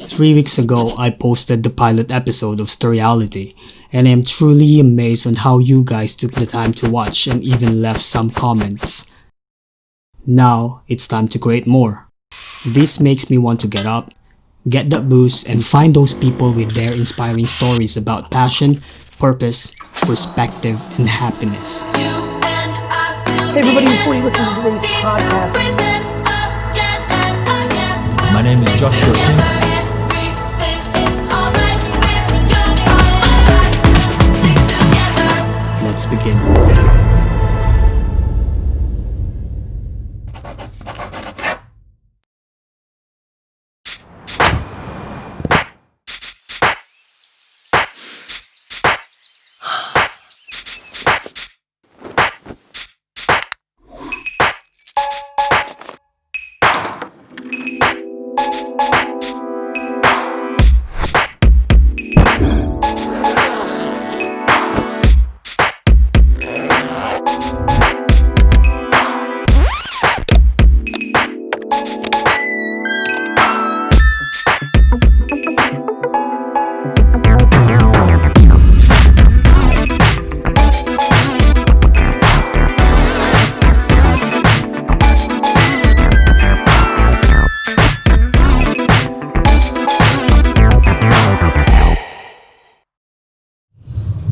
3 weeks ago, I posted the pilot episode of Storeality, and I am truly amazed on how you guys took the time to watch and even left some comments. Now, it's time to create more. This makes me want to get up, get that boost, and find those people with their inspiring stories about passion, purpose, perspective, and happiness. Hey everybody, before you listen to today's podcast, my name is Joshua Kim. Let's begin.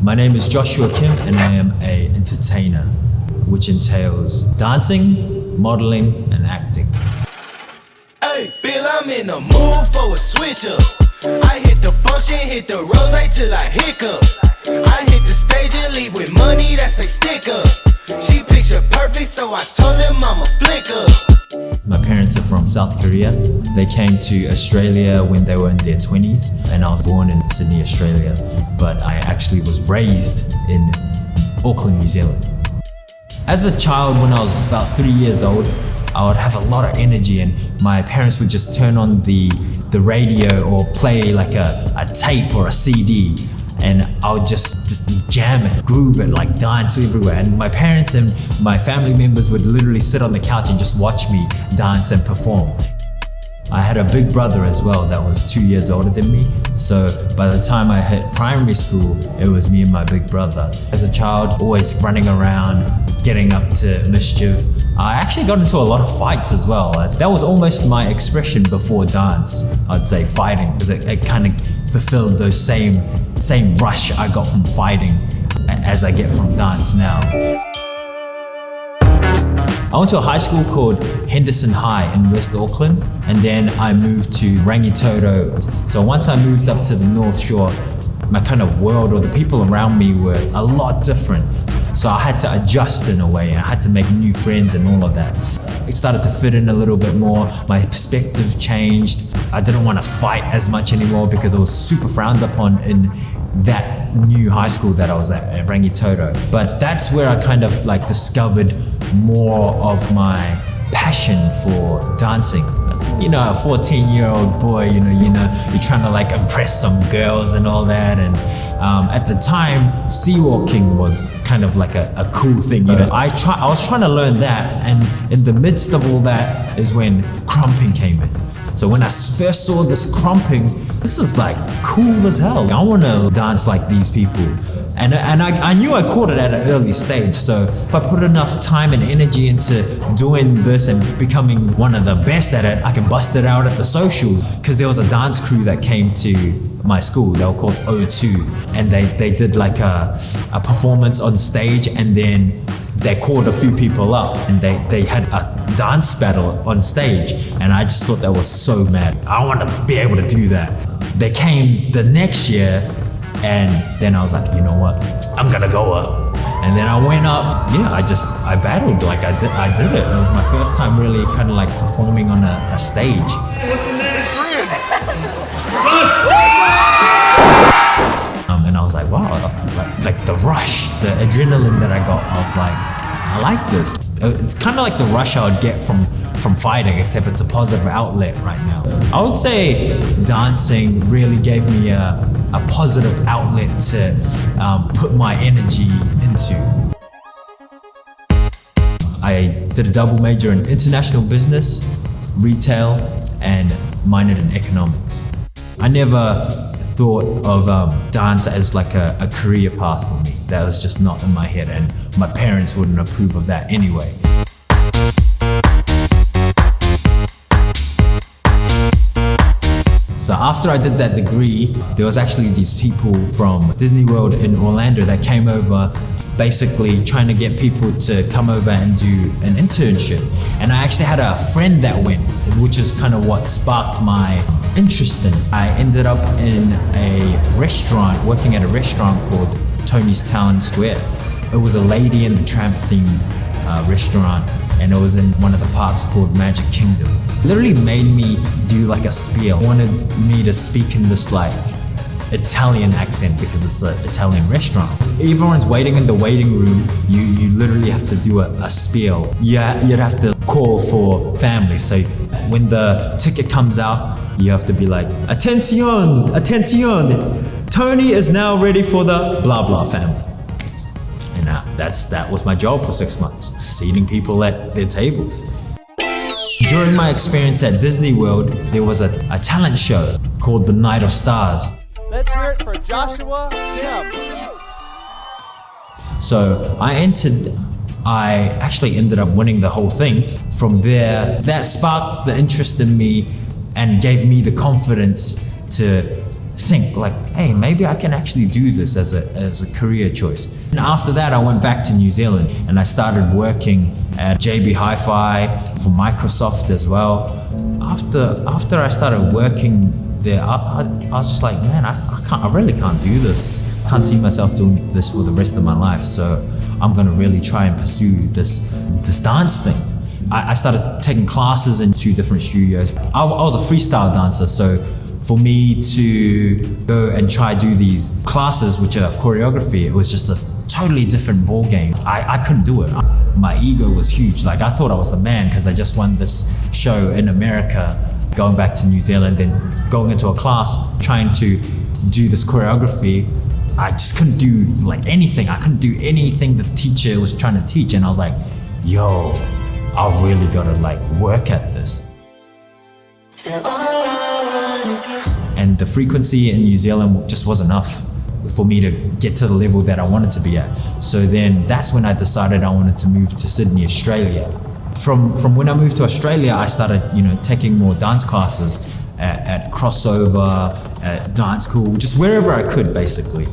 My name is Joshua Kim and I am an entertainer, which entails dancing, modeling, and acting. Hey, Bill, I'm in the mood for a switch up. I hit the function, hit the rose till I hiccup. I hit the stage and leave with money that say stick up. She picture perfect, so I told him I'm a flick up. My parents are from South Korea. They came to Australia when they were in their 20s, and I was born in Sydney, Australia, but I actually was raised in Auckland, New Zealand. As a child, when I was about 3 years old, I would have a lot of energy, and my parents would just turn on the radio or play like a tape or a CD, and I would just jam it, groove it, like dance everywhere. And my parents and my family members would literally sit on the couch and just watch me dance and perform. I had a big brother as well that was 2 years older than me, so by the time I hit primary school, it was me and my big brother. As a child, always running around, getting up to mischief. I actually got into a lot of fights as well. That was almost my expression before dance, I'd say, fighting, because it kind of fulfilled those same rush I got from fighting as I get from dance now. I went to a high school called Henderson High in West Auckland, and then I moved to Rangitoto. So once I moved up to the North Shore, my kind of world or the people around me were a lot different. So I had to adjust in a way, and I had to make new friends and all of that. It started to fit in a little bit more. My perspective changed. I didn't want to fight as much anymore because it was super frowned upon in that new high school that I was at Rangitoto. But that's where I kind of like discovered more of my passion for dancing. You know, a 14-year-old boy, you know, you're trying to like impress some girls and all that. And at the time, sea walking was kind of like a cool thing. You know, I was trying to learn that, and in the midst of all that is when crumping came in. So when I first saw this crumping, this is like cool as hell. I want to dance like these people. And I knew I caught it at an early stage, so if I put enough time and energy into doing this and becoming one of the best at it, I can bust it out at the socials. Because there was a dance crew that came to my school, they were called O2, and they did like a performance on stage, and then they called a few people up and they had a dance battle on stage, and I just thought that was so mad. I want to be able to do that. They came the next year, and then I was like, you know what, I'm gonna go up. And then I went up, I battled, like I did it. It was my first time really kind of like performing on a stage. And I was like, wow, like the rush, the adrenaline that I got, I was like, I like this. It's kind of like the rush I would get from fighting, except it's a positive outlet right now. I would say dancing really gave me a positive outlet to put my energy into. I did a double major in international business, retail, and minored in economics. I never thought of dance as like a career path for me. That was just not in my head, and my parents wouldn't approve of that anyway. So after I did that degree, there was actually these people from Disney World in Orlando that came over, basically trying to get people to come over and do an internship. And I actually had a friend that went, which is kind of what sparked my interest in it. I ended up in a restaurant, working at a restaurant called Tony's Town Square. It was a Lady and the Tramp themed restaurant, and it was in one of the parks called Magic Kingdom. Literally made me do like a spiel. Wanted me to speak in this like Italian accent because it's an Italian restaurant. Everyone's waiting in the waiting room. You literally have to do a spiel. Yeah, you'd have to call for family. So when the ticket comes out, you have to be like, "Attention, attention! Tony is now ready for the blah blah family." And that was my job for 6 months, seating people at their tables. During my experience at Disney World, there was a talent show called The Night of Stars. Let's hear it for Joshua Kim. So I entered, I actually ended up winning the whole thing. From there, that sparked the interest in me and gave me the confidence to think like, hey, maybe I can actually do this as a career choice. And after that, I went back to New Zealand and I started working at JB Hi-Fi for Microsoft as well. After I started working there, I was just like, man, I really can't do this. I can't see myself doing this for the rest of my life. So I'm gonna really try and pursue this dance thing. I started taking classes in 2 different studios. I was a freestyle dancer, so for me to go and try do these classes, which are choreography, it was just a totally different ball game. I couldn't do it. My ego was huge. Like I thought I was the man because I just won this show in America, going back to New Zealand, then going into a class, trying to do this choreography. I just couldn't do like anything. I couldn't do anything the teacher was trying to teach. And I was like, yo, I really gotta like work at this. And the frequency in New Zealand just wasn't enough for me to get to the level that I wanted to be at. So then that's when I decided I wanted to move to Sydney, Australia. From when I moved to Australia, I started, taking more dance classes at Crossover, at dance school, just wherever I could basically.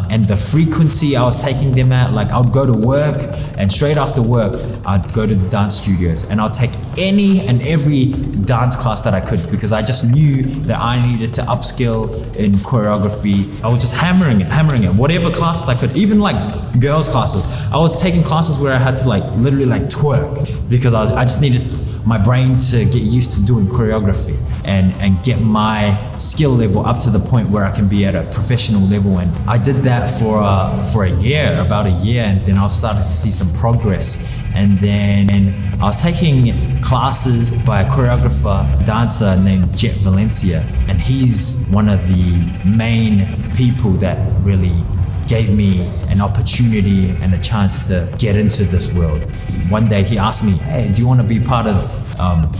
And the frequency I was taking them at, like I would go to work and straight after work, I'd go to the dance studios and I'd take any and every dance class that I could because I just knew that I needed to upskill in choreography. I was just hammering it, whatever classes I could, even like girls classes. I was taking classes where I had to like literally like twerk because I just needed my brain to get used to doing choreography and get my skill level up to the point where I can be at a professional level. And I did that for a year, about a year, and then I started to see some progress. And then I was taking classes by a choreographer, dancer named Jet Valencia, and he's one of the main people that really gave me an opportunity and a chance to get into this world. One day he asked me, hey, do you want to be part of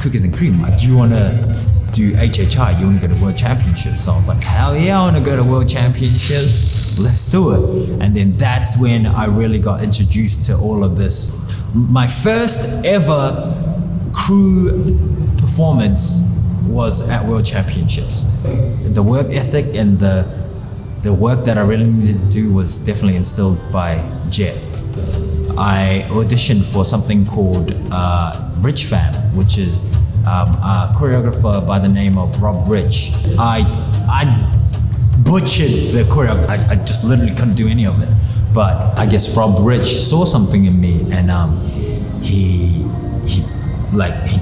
Cookies and Cream? Do you want to do HHI? You want to go to World Championships? So I was like, hell yeah, I want to go to World Championships. Let's do it. And then that's when I really got introduced to all of this. My first ever crew performance was at World Championships. The work ethic and the work that I really needed to do was definitely instilled by Jet. I auditioned for something called Rich Fam, which is a choreographer by the name of Rob Rich. I butchered the choreography. I just literally couldn't do any of it. But I guess Rob Rich saw something in me, and he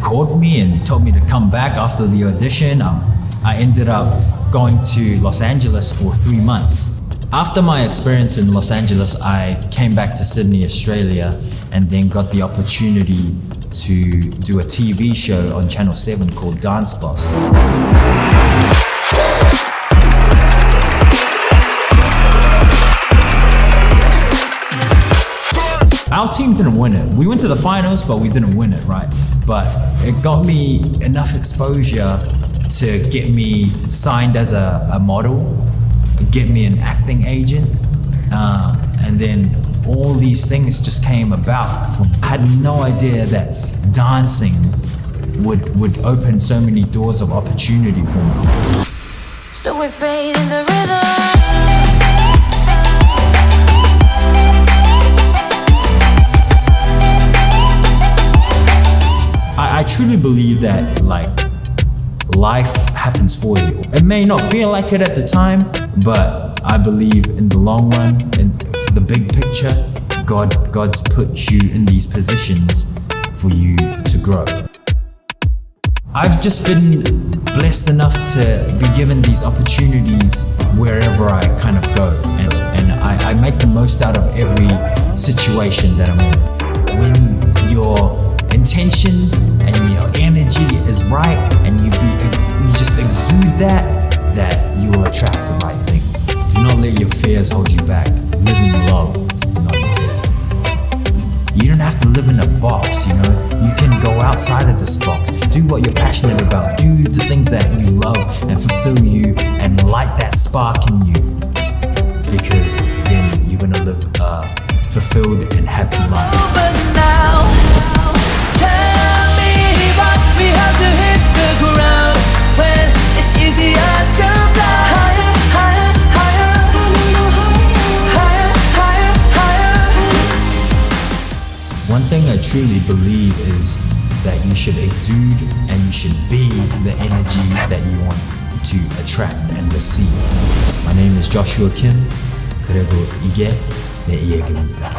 called me and he told me to come back after the audition. I ended up going to Los Angeles for 3 months. After my experience in Los Angeles, I came back to Sydney, Australia, and then got the opportunity to do a TV show on Channel 7 called Dance Boss. Our team didn't win it. We went to the finals, but we didn't win it, right? But it got me enough exposure to get me signed as a model, get me an acting agent, and then all these things just came about. I had no idea that dancing would open so many doors of opportunity for me. So we fade in the rhythm. I truly believe that life happens for you. It may not feel like it at the time, but I believe in the long run, in the big picture, God's put you in these positions for you to grow. I've just been blessed enough to be given these opportunities wherever I kind of go, and I make the most out of every situation that I'm in. When your intentions and your energy is right, and you just exude that you will attract the right thing. Do not let your fears hold you back. Live in love, not in fear. You don't have to live in a box, you know. You can go outside of this box. Do what you're passionate about. Do the things that you love and fulfill you and light that spark in you. Because then you're gonna live a fulfilled and happy life. But now, tell me what we have to hit the ground when it's easier to fly higher, higher, higher, higher, higher, higher. One thing I truly believe is that you should exude and you should be the energy that you want to attract and receive. My name is Joshua Kim. 그리고 이게 내 이야기입니다.